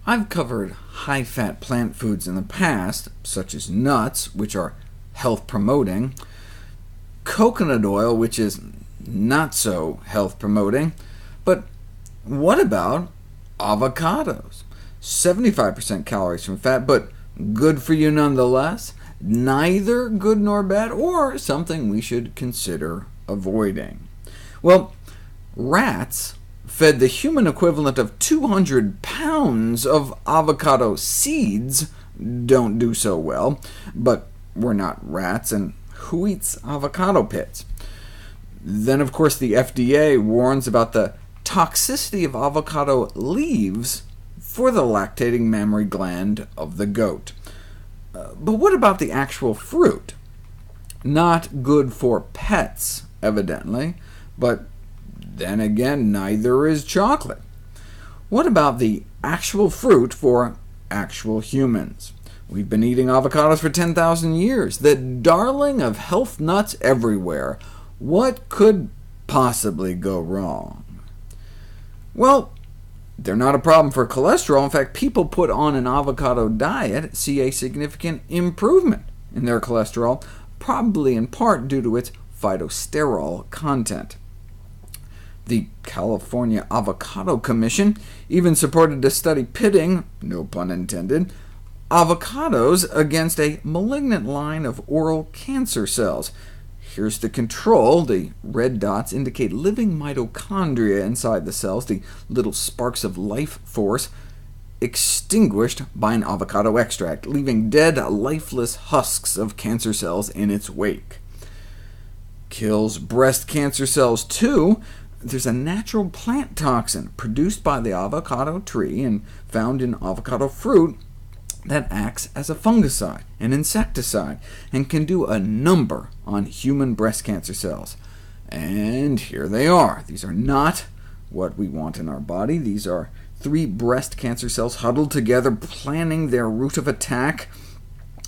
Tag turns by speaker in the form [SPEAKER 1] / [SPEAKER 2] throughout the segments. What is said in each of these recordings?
[SPEAKER 1] I've covered high-fat plant foods in the past, such as nuts, which are health-promoting, coconut oil, which is not so health-promoting, but what about avocados? 75% calories from fat, but good for you nonetheless, neither good nor bad, or something we should consider avoiding. Well, rats fed the human equivalent of 200 pounds of avocado seeds don't do so well, but we're not rats, and who eats avocado pits? Then, of course, the FDA warns about the toxicity of avocado leaves for the lactating mammary gland of the goat. But what about the actual fruit? Not good for pets, evidently, but then again, neither is chocolate. What about the actual fruit for actual humans? We've been eating avocados for 10,000 years, the darling of health nuts everywhere. What could possibly go wrong? Well, they're not a problem for cholesterol. In fact, people put on an avocado diet see a significant improvement in their cholesterol, probably in part due to its phytosterol content. The California Avocado Commission even supported a study pitting, no pun intended, avocados against a malignant line of oral cancer cells. Here's the control. The red dots indicate living mitochondria inside the cells, the little sparks of life force, extinguished by an avocado extract, leaving dead, lifeless husks of cancer cells in its wake. Kills breast cancer cells too. There's a natural plant toxin produced by the avocado tree and found in avocado fruit that acts as a fungicide, an insecticide, and can do a number on human breast cancer cells. And here they are. These are not what we want in our body. These are 3 breast cancer cells huddled together, planning their route of attack.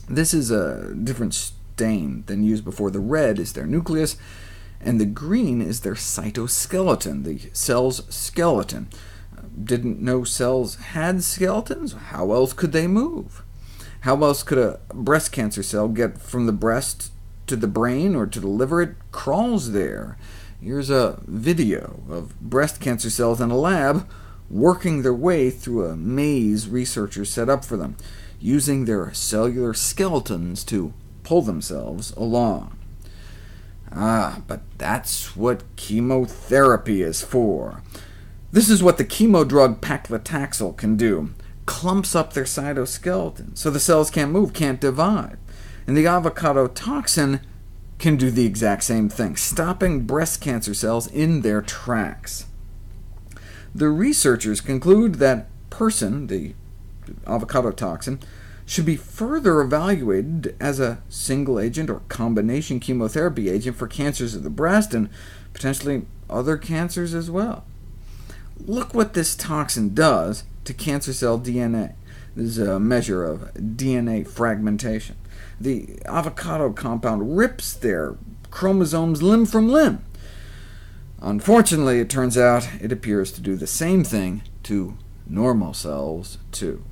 [SPEAKER 1] This is a different stain than used before. The red is their nucleus, and the green is their cytoskeleton, the cell's skeleton. Didn't know cells had skeletons? How else could they move? How else could a breast cancer cell get from the breast to the brain or to the liver? It crawls there. Here's a video of breast cancer cells in a lab working their way through a maze researchers set up for them, using their cellular skeletons to pull themselves along. But that's what chemotherapy is for. This is what the chemo drug paclitaxel can do. Clumps up their cytoskeleton, so the cells can't move, can't divide. And the avocado toxin can do the exact same thing, stopping breast cancer cells in their tracks. The researchers conclude that person, the avocado toxin, should be further evaluated as a single-agent or combination chemotherapy agent for cancers of the breast and potentially other cancers as well. Look what this toxin does to cancer cell DNA. This is a measure of DNA fragmentation. The avocado compound rips their chromosomes limb from limb. Unfortunately, it turns out it appears to do the same thing to normal cells, too.